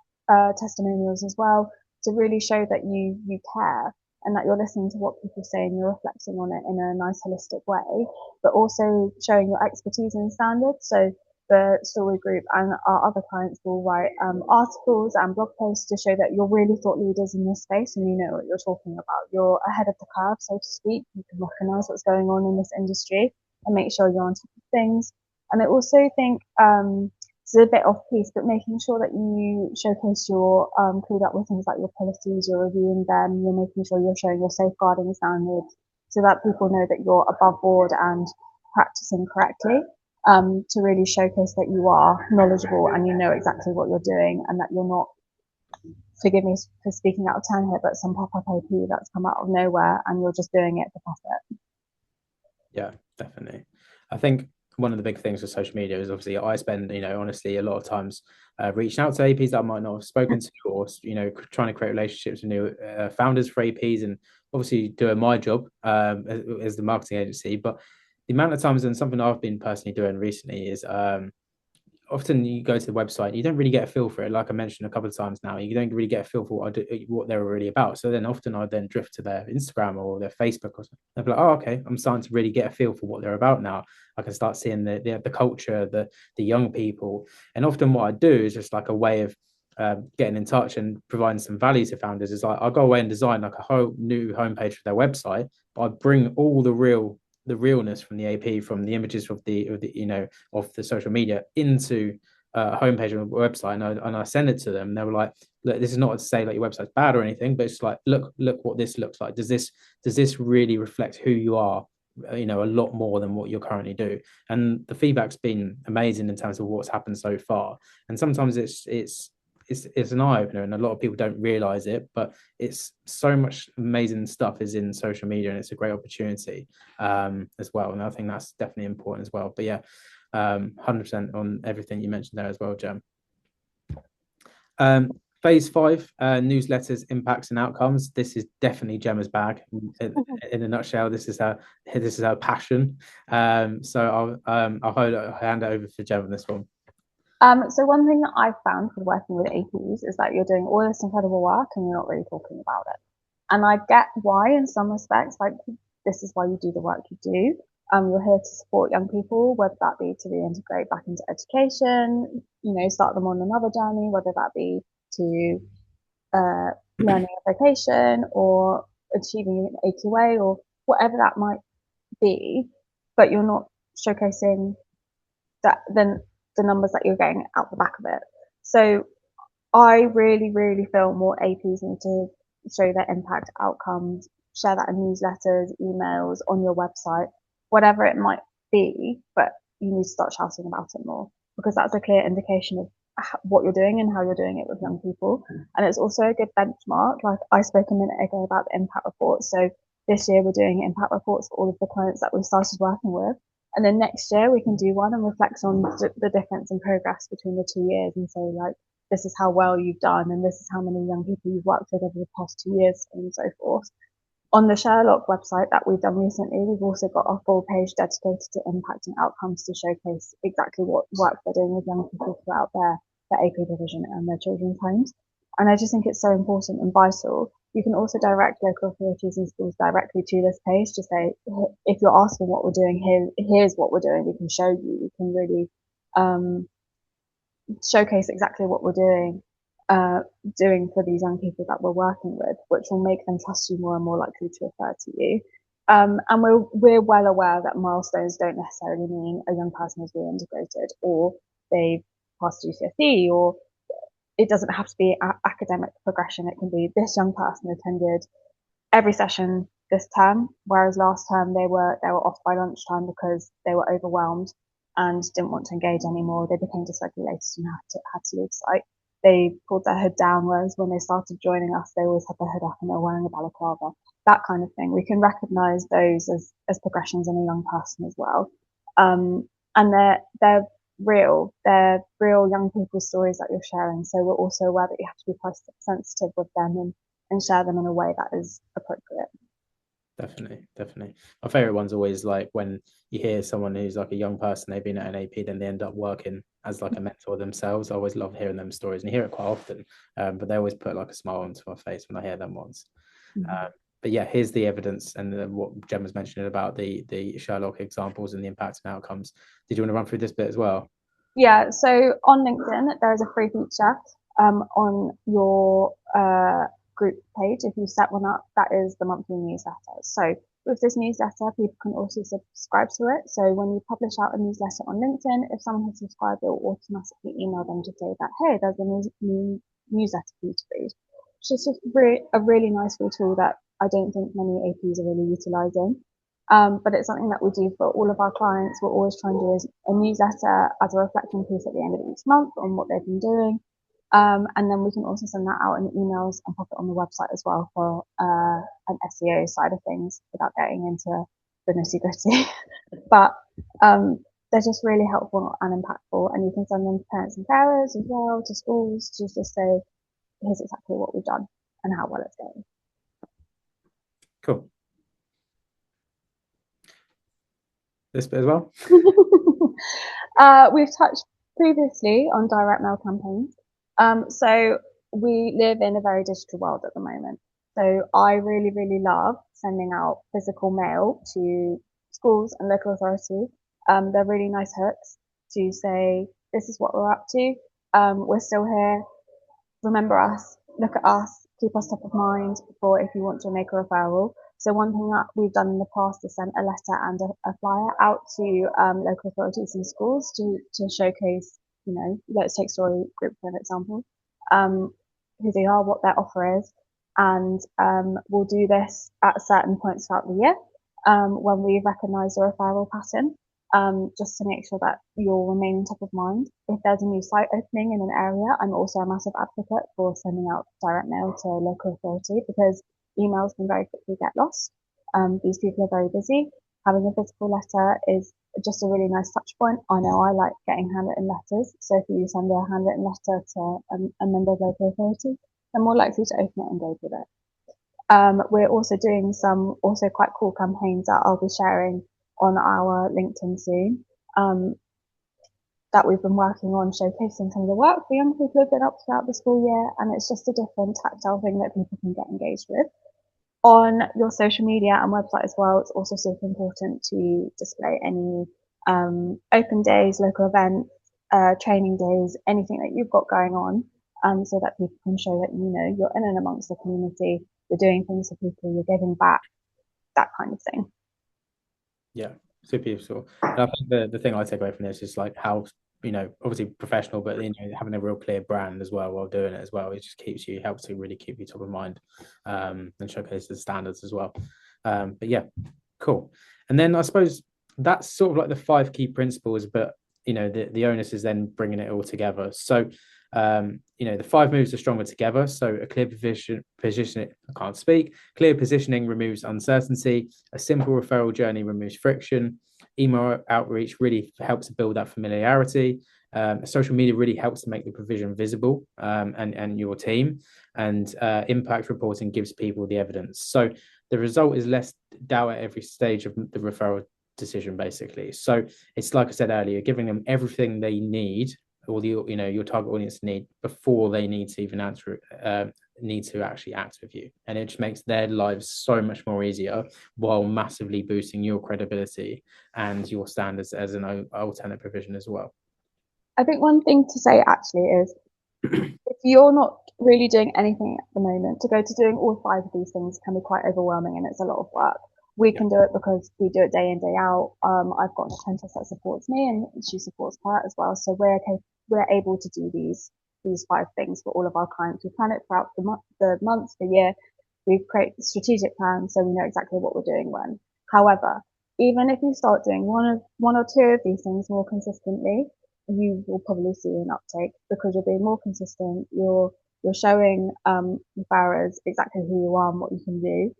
[SPEAKER 2] testimonials as well, to really show that you care and that you're listening to what people say and you're reflecting on it in a nice holistic way, but also showing your expertise and standards. So the Story Group and our other clients will write articles and blog posts to show that you're really thought leaders in this space and you know what you're talking about. You're ahead of the curve, so to speak. You can recognize what's going on in this industry and make sure you're on top of things. And I also think it's a bit off piece, but making sure that you showcase your clued up with things like your policies, you're reviewing them, you're making sure you're showing your safeguarding standards so that people know that you're above board and practicing correctly. To really showcase that you are knowledgeable and you know exactly what you're doing and that you're not, forgive me for speaking out of turn here, but some pop-up AP that's come out of nowhere and you're just doing it for profit.
[SPEAKER 1] Yeah, definitely. I think one of the big things with social media is obviously I spend, honestly, a lot of times reaching out to APs that I might not have spoken to, or trying to create relationships with new founders for APs, and obviously doing my job as the marketing agency. But the amount of times, and something I've been personally doing recently is often you go to the website, you don't really get a feel for it. Like I mentioned a couple of times now, you don't really get a feel for what they're really about. So then often I then drift to their Instagram or their Facebook or something. They'll be like, oh, okay, I'm starting to really get a feel for what they're about now. I can start seeing the culture, the young people. And often what I do is just like a way of getting in touch and providing some value to founders. Is like I'll go away and design like a whole new homepage for their website, but I bring all the realness from the AP, from the images of the social media into a homepage on the website, and I send it to them. And they were like, look, this is not to say like your website's bad or anything, but it's like, look what this looks like. Does this really reflect who you are a lot more than what you're currently do. And the feedback's been amazing in terms of what's happened so far. And sometimes it's an eye opener, and a lot of people don't realize it, but it's so much amazing stuff is in social media, and it's a great opportunity as well. And I think that's definitely important as well. But yeah, 100% on everything you mentioned there as well, Jem. Phase 5, newsletters, impacts and outcomes. This is definitely Gemma's bag. In a nutshell, this is her passion. So I'll hand it over for Gemma on this one.
[SPEAKER 2] So one thing that I've found with working with APs is that you're doing all this incredible work and you're not really talking about it. And I get why in some respects, like this is why you do the work you do. You're here to support young people, whether that be to reintegrate back into education, start them on another journey, whether that be to learning a vocation or achieving an AQA or whatever that might be, but you're not showcasing that then the numbers that you're getting out the back of it. So I really, really feel more APs need to show their impact outcomes, share that in newsletters, emails, on your website, whatever it might be, but you need to start shouting about it more because that's a clear indication of what you're doing and how you're doing it with young people. And it's also a good benchmark. Like I spoke a minute ago about the impact reports. So this year we're doing impact reports for all of the clients that we've started working with. And then next year we can do one and reflect on the difference in progress between the 2 years and say like, this is how well you've done and this is how many young people you've worked with over the past 2 years and so forth. On the Sherlock website that we've done recently, we've also got a full page dedicated to impact and outcomes to showcase exactly what work they're doing with young people throughout their AP division and their children's homes. And I just think it's so important and vital. You can also direct local authorities and schools directly to this page to say, if you're asking what we're doing, here's what we're doing. We can show you. We can really showcase exactly what we're doing for these young people that we're working with, which will make them trust you more and more likely to refer to you. And we're well aware that milestones don't necessarily mean a young person is reintegrated or they've passed GCSE, or it doesn't have to be academic progression. It can be this young person attended every session this term, whereas last term they were off by lunchtime because they were overwhelmed and didn't want to engage anymore. They became dysregulated and had to leave site. They pulled their hood down, whereas when they started joining us, they always had their hood up and they were wearing a balaclava. That kind of thing. We can recognise those as progressions in a young person as well. And they're real. They're real young people's stories that you're sharing. So we're also aware that you have to be price sensitive with them and share them in a way that is appropriate.
[SPEAKER 1] Definitely. My favorite one's always like when you hear someone who's like a young person, they've been at an AP, then they end up working as like a mentor themselves. I always love hearing them stories, and you hear it quite often, but they always put like a smile onto my face when I hear them ones. But yeah, here's the evidence and what Gemma's mentioned about the Sherlock examples and the impacts and outcomes. Did you want to run through this bit as well?
[SPEAKER 2] Yeah, so on LinkedIn, there is a free feature on your group page. If you set one up, that is the monthly newsletter. So with this newsletter, people can also subscribe to it. So when you publish out a newsletter on LinkedIn, if someone has subscribed, it will automatically email them to say that, hey, there's a new newsletter for you to read. Which is just a really nice free tool that I don't think many APs are really utilising. But it's something that we do for all of our clients. We're always trying to do a newsletter as a reflection piece at the end of each month on what they've been doing. And then we can also send that out in emails and pop it on the website as well for an SEO side of things without getting into the nitty gritty. But they're just really helpful and impactful. And you can send them to parents and carers as well, to schools, to just say, here's exactly what we've done and how well it's going.
[SPEAKER 1] Cool. This bit as well?
[SPEAKER 2] We've touched previously on direct mail campaigns. So we live in a very digital world at the moment. So I really, really love sending out physical mail to schools and local authorities. They're really nice hooks to say, this is what we're up to. We're still here. Remember us, look at us, keep us top of mind for if you want to make a referral. So one thing that we've done in the past is sent a letter and a flyer out to local authorities and schools to showcase, let's take Story Group for an example, who they are, what their offer is. And we'll do this at certain points throughout the year. when we recognise a referral pattern, just to make sure that you're remaining top of mind. If there's a new site opening in an area, I'm also a massive advocate for sending out direct mail to local authority because emails can very quickly get lost. These people are very busy. Having a physical letter is just a really nice touch point. I know I like getting handwritten letters, so if you send a handwritten letter to a member of local authority, they're more likely to open it and engage with it. We're also doing some also quite cool campaigns that I'll be sharing on our LinkedIn soon, that we've been working on, showcasing some of the work for young people who've been up throughout the school year, and it's just a different tactile thing that people can get engaged with. On your social media and website as well, it's also super important to display any open days, local events, training days, anything that you've got going on, so that people can show that you're in and amongst the community, you're doing things for people, you're giving back, that kind of thing.
[SPEAKER 1] Yeah, super useful. And I think the thing I take away from this is like how, obviously professional, but having a real clear brand as well while doing it as well. It just helps to really keep you top of mind, and showcase the standards as well. But yeah, cool. And then I suppose that's sort of like the 5 key principles, but the onus is then bringing it all together. So the 5 moves are stronger together. So a clear position, I can't speak. Clear positioning removes uncertainty. A simple referral journey removes friction. Email outreach really helps to build that familiarity. Social media really helps to make the provision visible, and your team. And impact reporting gives people the evidence. So the result is less doubt at every stage of the referral decision, basically. So it's like I said earlier, giving them everything they need, or your target audience need, before they need to even need to actually act with you, and it just makes their lives so much more easier while massively boosting your credibility and your standards as an alternate provision as well.
[SPEAKER 2] I think one thing to say actually is if you're not really doing anything at the moment, to go to doing all 5 of these things can be quite overwhelming and it's a lot of work. We can do it because we do it day in, day out. I've got an apprentice that supports me and she supports her as well. So we're able to do these 5 things for all of our clients. We plan it throughout the months, the year. We create strategic plans so we know exactly what we're doing when. However, even if you start doing one or two of these things more consistently, you will probably see an uptake because you're being more consistent. You're showing referrers exactly who you are and what you can do.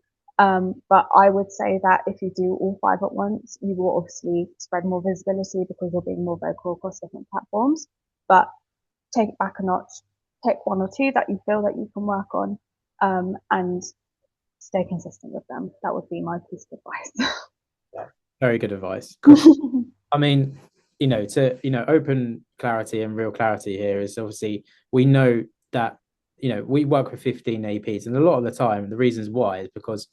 [SPEAKER 2] But I would say that if you do all 5 at once, you will obviously spread more visibility because you're being more vocal across different platforms. But take it back a notch, pick 1 or 2 that you feel that you can work on, and stay consistent with them. That would be my piece of advice.
[SPEAKER 1] Yeah, very good advice. I mean, to open clarity and real clarity here is obviously we know that we work with 15 APs, and a lot of the time the reasons why is because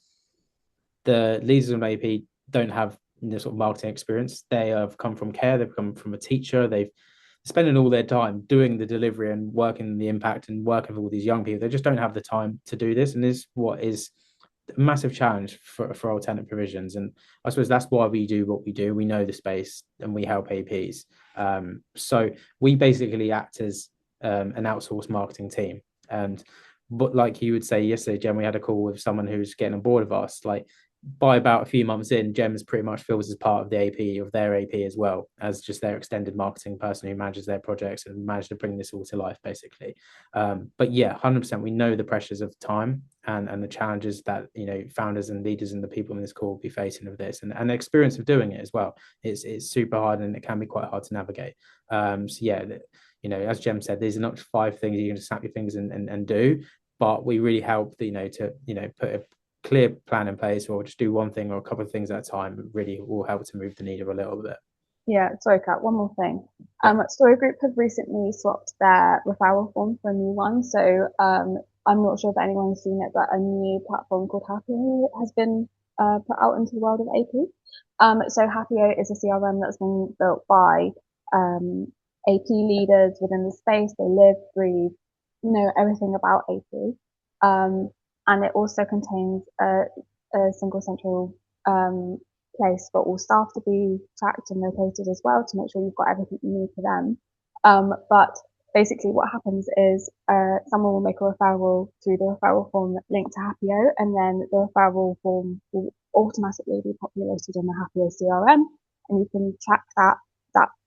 [SPEAKER 1] the leaders of an AP don't have sort of marketing experience. They have come from care, they've come from a teacher, they've spending all their time doing the delivery and working the impact and working with all these young people. They just don't have the time to do this, and this is what is a massive challenge for alternate provisions. And I suppose that's why we do what we do. We know the space and we help APs. So we basically act as an outsourced marketing team. But like you would say yesterday, Jem, we had a call with someone who's getting on board with us. Like by about a few months in, Gem's pretty much feels as part of the AP, of their AP as well, as just their extended marketing person who manages their projects and managed to bring this all to life, basically. But yeah, 100%, we know the pressures of time and the challenges that founders and leaders and the people in this call will be facing with this, and the experience of doing it as well. It's super hard and it can be quite hard to navigate. So yeah, as Jem said, these are not 5 things you can just snap your fingers and do, but we really help to put a clear plan in place, or just do one thing or a couple of things at a time. It really will help to move the needle a little bit.
[SPEAKER 2] Yeah, sorry, Kat, one more thing. Story Group have recently swapped their referral form for a new one. So I'm not sure if anyone's seen it, but a new platform called Happio has been put out into the world of AP. So Happio is a CRM that's been built by AP leaders within the space. They live, breathe, know everything about AP. And it also contains a single central place for all staff to be tracked and located as well, to make sure you've got everything you need for them. But basically what happens is someone will make a referral through the referral form linked to Happio, and then the referral form will automatically be populated in the Happier CRM, and you can track that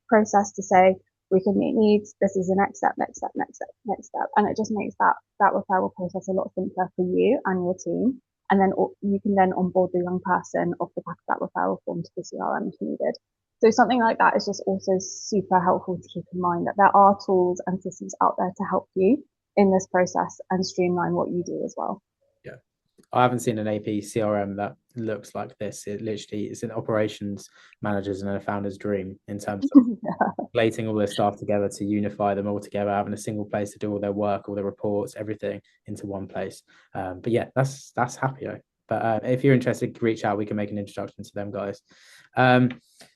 [SPEAKER 2] process to say we can meet needs. This is the next step, next step, next step, next step, and it just makes that referral process a lot simpler for you and your team. And then you can then onboard the young person off the back of that referral form to the CRM if needed. So something like that is just also super helpful to keep in mind that there are tools and systems out there to help you in this process and streamline what you do as well.
[SPEAKER 1] Yeah. I haven't seen an AP CRM that looks like this. It literally is an operations manager's and a founder's dream in terms of collating all their staff together to unify them all together, having a single place to do all their work, all their reports, everything into one place. But yeah, that's Happier. But if you're interested, reach out. We can make an introduction to them guys.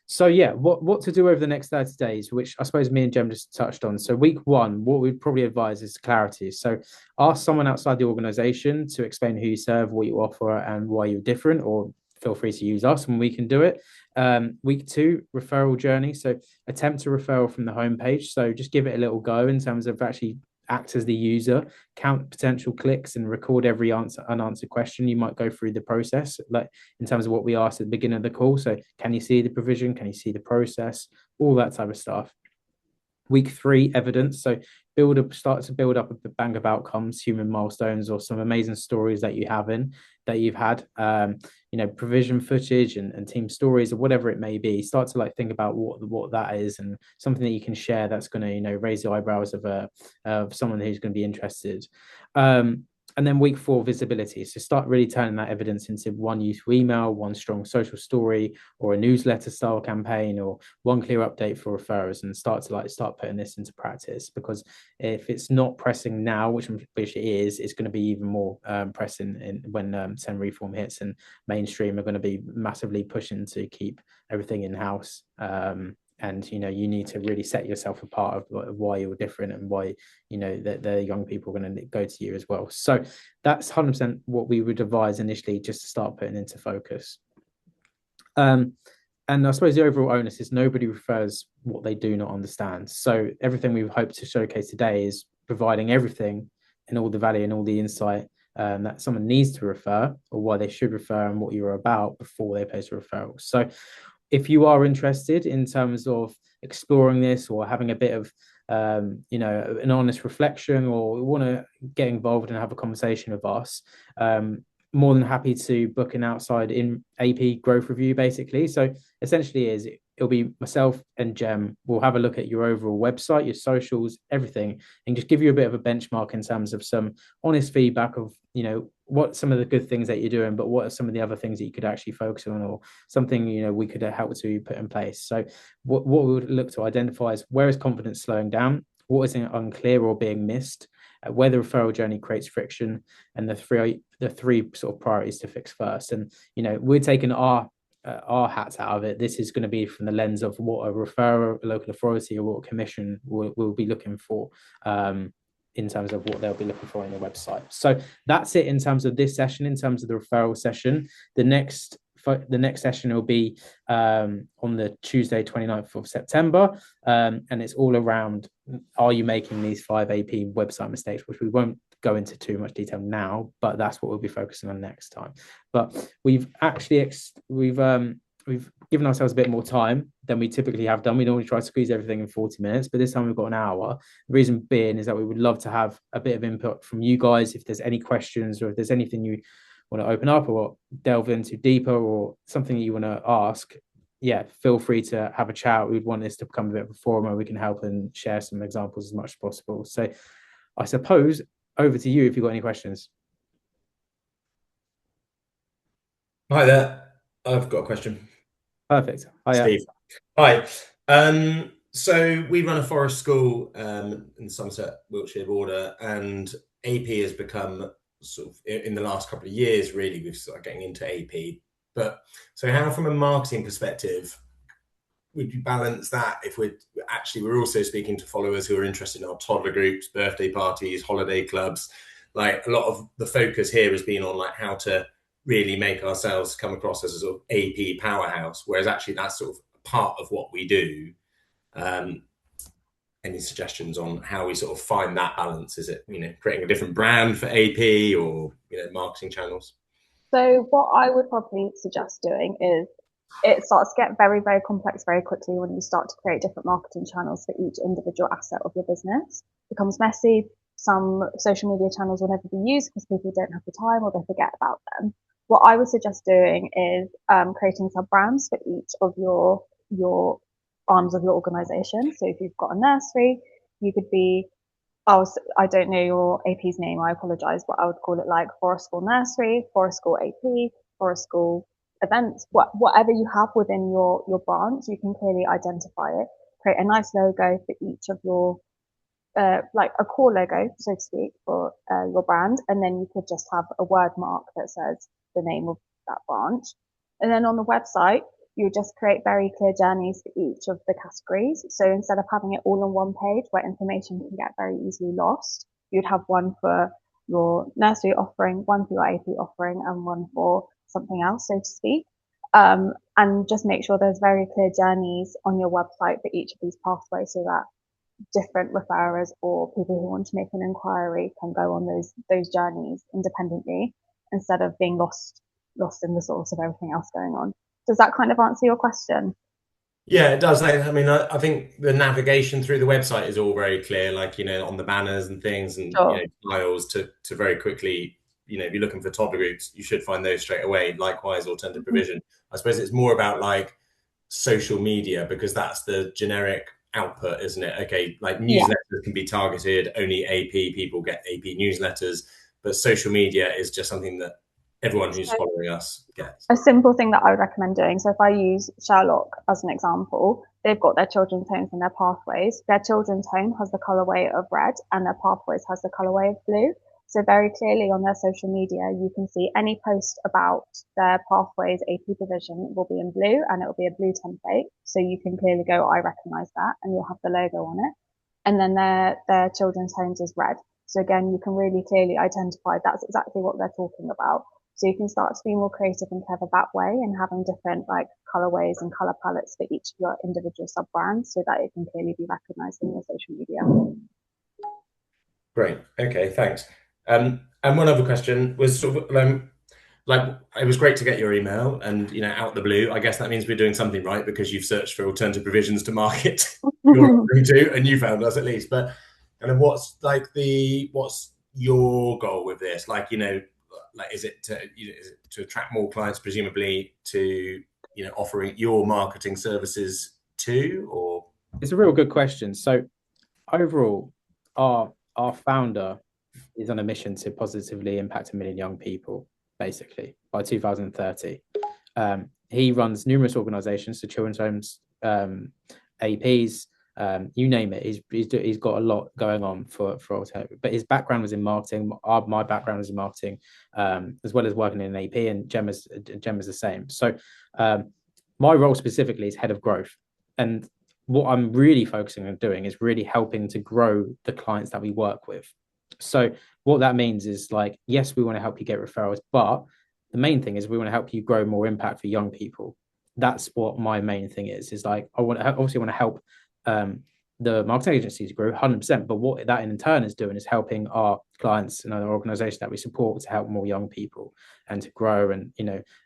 [SPEAKER 1] So yeah, what to do over the next 30 days, which I suppose me and Jem just touched on. So week one, what we'd probably advise is clarity. So ask someone outside the organization to explain who you serve, what you offer, and why you're different, or feel free to use us and we can do it. Week two, referral journey. So attempt a referral from the homepage. So just give it a little go in terms of actually act as the user, count potential clicks, and record every unanswered question. You might go through the process, like in terms of what we asked at the beginning of the call. So can you see the provision? Can you see the process? All that type of stuff. Week three, evidence. So start to build up a bank of outcomes, human milestones, or some amazing stories that you've had. Provision footage and team stories or whatever it may be. Start to like think about what that is and something that you can share that's going to raise the eyebrows of someone who's going to be interested. And then week four, visibility. So start really turning that evidence into one useful email, one strong social story, or a newsletter style campaign, or one clear update for referrers, and start putting this into practice. Because if it's not pressing now, which it is, it's going to be even more pressing when SEN reform hits and mainstream are going to be massively pushing to keep everything in house. And you need to really set yourself apart of why you're different and why that the young people are going to go to you as well. So that's 100% what we would advise initially, just to start putting into focus. And I suppose the overall onus is nobody refers what they do not understand. So everything we hope to showcase today is providing everything and all the value and all the insight that someone needs to refer, or why they should refer, and what you're about before they place a referral. So if you are interested in terms of exploring this, or having a bit of an honest reflection, or want to get involved and have a conversation with us, more than happy to book an outside in AP growth review, basically. So essentially it'll be myself and Jem. We'll have a look at your overall website, your socials, everything, and just give you a bit of a benchmark in terms of some honest feedback of what some of the good things that you're doing, but what are some of the other things that you could actually focus on, or something we could help to put in place. So what we would look to identify is where is confidence slowing down, what is unclear or being missed, where the referral journey creates friction, and the three sort of priorities to fix first. And we're taking our hats out of it. This is going to be from the lens of what a referrer, a local authority, or what a commission will be looking for, in terms of what they'll be looking for on your website. So that's it in terms of this session, in terms of the referral session. The next session will be on the Tuesday 29th of September, and it's all around, are you making these 5 AP website mistakes, which we won't go into too much detail now, but that's what we'll be focusing on next time. But we've actually we've given ourselves a bit more time than we typically have done. We normally try to squeeze everything in 40 minutes, but this time we've got an hour. The reason being is that we would love to have a bit of input from you guys. If there's any questions, or if there's anything you want to open up or delve into deeper, or something that you want to ask, yeah, feel free to have a chat. We'd want this to become a bit of a forum where we can help and share some examples as much as possible. So I suppose over to you if you've got any questions.
[SPEAKER 3] Hi there. I've got a question.
[SPEAKER 1] Perfect. Hi,
[SPEAKER 3] Steve. Hi. So we run a forest school in Somerset, Wiltshire border, and AP has become sort of, in the last couple of years, really, we've started getting into AP. But so how, from a marketing perspective, would you balance that if we're also speaking to followers who are interested in our toddler groups, birthday parties, holiday clubs? Like, a lot of the focus here has been on like how to really make ourselves come across as a sort of AP powerhouse, whereas actually that's sort of part of what we do. Any suggestions on how we sort of find that balance? Is it, creating a different brand for AP, or, marketing channels?
[SPEAKER 2] So what I would probably suggest doing is it starts to get very, very complex very quickly when you start to create different marketing channels for each individual asset of your business. It becomes messy. Some social media channels will never be used because people don't have the time or they forget about them. What I would suggest doing is creating sub brands for each of your arms of your organization. So if you've got a nursery, you could be, I don't know your AP's name, I apologize, but I would call it like Forest School Nursery, Forest School AP, Forest School Events, whatever you have within your branch, you can clearly identify it. Create a nice logo for each of your, like a core logo, so to speak, for your brand. And then you could just have a word mark that says the name of that branch. And then on the website, you just create very clear journeys for each of the categories. So instead of having it all on one page where information can get very easily lost, you'd have one for your nursery offering, one for your AP offering, and one for something else, so to speak. And just make sure there's very clear journeys on your website for each of these pathways so that different referrers or people who want to make an inquiry can go on those journeys independently instead of being lost in the source of everything else going on. Does that kind of answer your question?
[SPEAKER 3] Yeah, it does. I mean, I think the navigation through the website is all very clear, like, on the banners and things and,
[SPEAKER 2] Sure.
[SPEAKER 3] tiles to very quickly, if you're looking for toddler groups, you should find those straight away. Likewise, alternative provision. I suppose it's more about like social media because that's the generic output, isn't it? Okay, like newsletters can be targeted, only AP people get AP newsletters, but social media is just something that everyone who's following us gets.
[SPEAKER 2] A simple thing that I would recommend doing. So if I use Sherlock as an example, they've got their children's homes and their pathways. Their children's home has the colorway of red and their pathways has the colorway of blue. So very clearly on their social media, you can see any post about their pathways AP provision will be in blue and it will be a blue template. So you can clearly go, I recognize that, and you'll have the logo on it. And then their children's homes is red. So again, you can really clearly identify that's exactly what they're talking about. So you can start to be more creative and clever that way and having different like colorways and color palettes for each of your individual sub brands so that it can clearly be recognized in your social media.
[SPEAKER 3] Great. Okay, thanks. And one other question was sort of like it was great to get your email and out the blue. I guess that means we're doing something right because you've searched for alternative provisions to market your offering to, and you found us at least. But kind of what's your goal with this? Like like is it to attract more clients, presumably to offering your marketing services too, or?
[SPEAKER 1] It's a real good question. So overall, our founder is on a mission to positively impact 1 million young people, basically, by 2030. He runs numerous organizations, so children's homes, APs, you name it. He's got a lot going on for alternative. But his background was in marketing. My background was in marketing, as well as working in AP, and Gemma's the same. So my role specifically is head of growth. And what I'm really focusing on doing is really helping to grow the clients that we work with. So what that means is like, yes, we want to help you get referrals, but the main thing is we want to help you grow more impact for young people. That's what my main thing is like, I want to help the marketing agencies grow 100%. But what that in turn is doing is helping our clients and other organizations that we support to help more young people and to grow. And,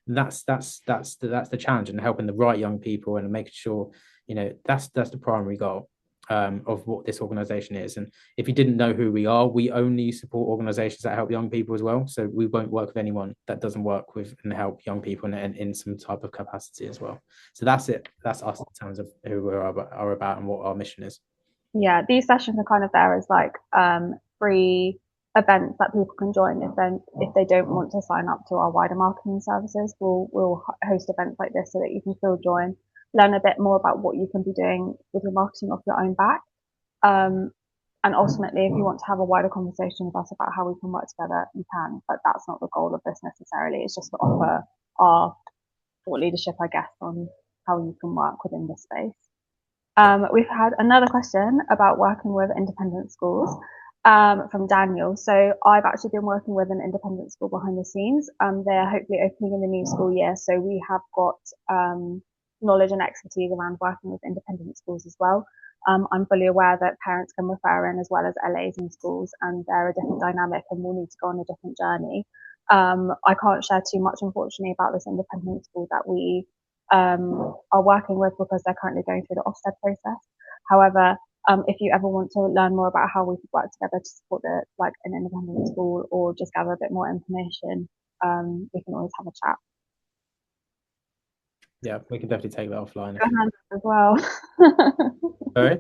[SPEAKER 1] that's the challenge, and helping the right young people and making sure, that's the primary goal of what this organization is. And if you didn't know who we are, we only support organizations that help young people as well. So we won't work with anyone that doesn't work with and help young people in some type of capacity as well. So that's it. That's us in terms of who we are about and what our mission is.
[SPEAKER 2] Yeah, these sessions are kind of there as like free events that people can join if they don't want to sign up to our wider marketing services. We'll host events like this so that you can still join, learn a bit more about what you can be doing with your marketing off your own back. And ultimately, if you want to have a wider conversation with us about how we can work together, you can, but that's not the goal of this necessarily. It's just to offer our thought leadership, I guess, on how you can work within this space. We've had another question about working with independent schools from Daniel. So I've actually been working with an independent school behind the scenes. They're hopefully opening in the new school year. So we have got knowledge and expertise around working with independent schools as well. I'm fully aware that parents can refer in as well as LAs in schools, and they're a different dynamic and will need to go on a different journey. I can't share too much, unfortunately, about this independent school that we are working with because they're currently going through the Ofsted process. However, if you ever want to learn more about how we could work together to support an independent school or just gather a bit more information, we can always have a chat.
[SPEAKER 1] Yeah, we can definitely take that offline.
[SPEAKER 2] Her hand up as well.
[SPEAKER 1] Sorry?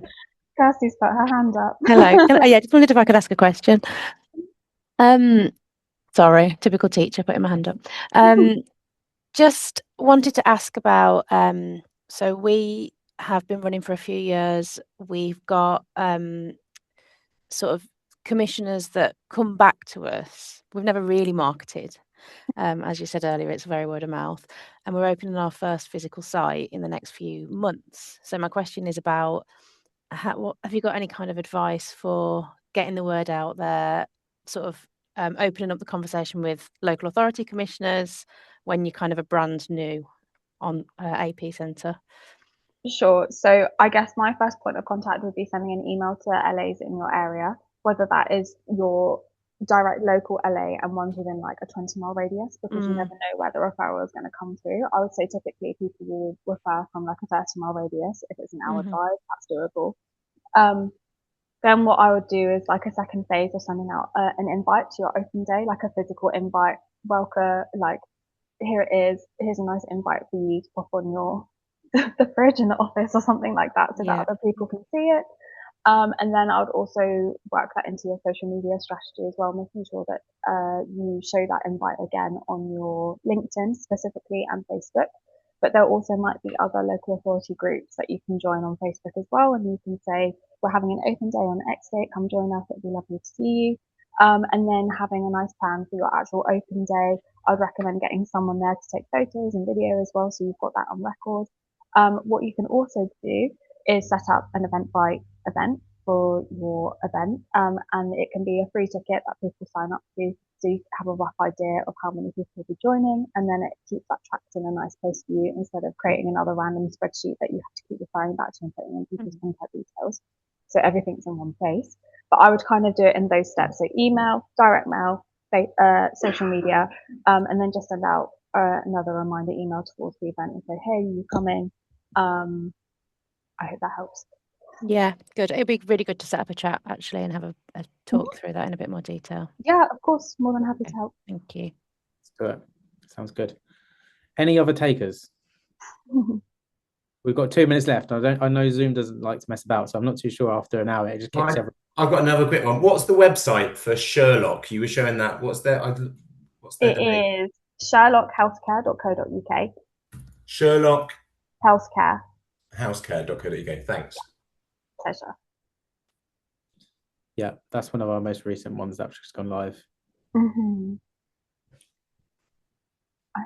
[SPEAKER 2] Kirsty's put her hand up.
[SPEAKER 4] Hello. Yeah, just wondered if I could ask a question. Sorry, typical teacher putting my hand up. Just wanted to ask about, so we have been running for a few years. We've got sort of commissioners that come back to us. We've never really marketed. As you said earlier, it's very word of mouth, and we're opening our first physical site in the next few months. So my question is about, what have you got any kind of advice for getting the word out there, sort of opening up the conversation with local authority commissioners when you're kind of a brand new on AP Centre?
[SPEAKER 2] Sure. So I guess my first point of contact would be sending an email to LAs in your area, whether that is your direct local LA and ones within like a 20-mile radius, because you never know where the referral is going to come through. I would say typically people will refer from like a 30-mile radius. If it's an hour drive, that's doable. Then what I would do is like a second phase of sending out an invite to your open day, like a physical invite, welcome, like here it is, here's a nice invite for you to pop on your the fridge in the office or something like that, so that other people can see it. And then I would also work that into your social media strategy as well, making sure that you show that invite again on your LinkedIn specifically and Facebook. But there also might be other local authority groups that you can join on Facebook as well, and you can say, we're having an open day on X date, come join us, it'd be lovely to see you. And then having a nice plan for your actual open day. I'd recommend getting someone there to take photos and video as well, so you've got that on record. What you can also do is set up an Eventbrite event for your event, and it can be a free ticket that people sign up to, so you have a rough idea of how many people will be joining, and then it keeps that tracked in a nice place for you instead of creating another random spreadsheet that you have to keep referring back to and putting in people's contact details. So everything's in one place. But I would kind of do it in those steps. So email, direct mail, social media, and then just send out another reminder email towards the event and say, hey, you coming? I hope that helps.
[SPEAKER 4] Yeah, good. It'd be really good to set up a chat actually and have a talk through that in a bit more detail.
[SPEAKER 2] Yeah, of course. More than happy to help.
[SPEAKER 4] Thank you.
[SPEAKER 1] Let's do it. Sounds good. Any other takers? We've got 2 minutes left. I know Zoom doesn't like to mess about, so I'm not too sure after an hour it just kicks everything.
[SPEAKER 3] I've got another quick one. What's the website for Sherlock? You were showing that. What's their
[SPEAKER 2] It is sherlockhealthcare.co.uk.
[SPEAKER 3] Sherlock
[SPEAKER 2] Healthcare.
[SPEAKER 3] Healthcare.co.uk. Thanks.
[SPEAKER 2] Pleasure.
[SPEAKER 1] Yeah, that's one of our most recent ones that's just gone live.
[SPEAKER 2] I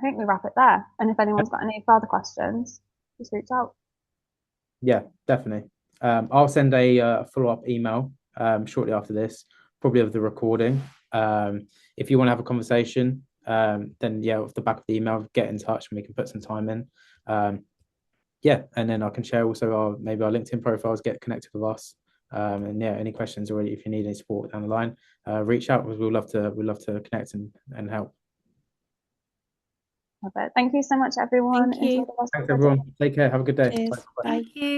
[SPEAKER 2] think we wrap it there. And if anyone's got any further questions, just reach out.
[SPEAKER 1] Yeah, definitely. I'll send a follow-up email shortly after this, probably of the recording. If you want to have a conversation, then yeah, off the back of the email, get in touch and we can put some time in. Yeah, and then I can share also maybe our LinkedIn profiles, get connected with us. And yeah, any questions or if you need any support down the line, reach out because we'd love to connect and help.
[SPEAKER 2] Love it. Thank you so much, everyone.
[SPEAKER 4] Thank you.
[SPEAKER 2] Enjoy the rest
[SPEAKER 1] Thanks,
[SPEAKER 2] of the day.
[SPEAKER 1] everyone. Take care. Have a good day.
[SPEAKER 4] Cheers. Bye.
[SPEAKER 5] Thank you.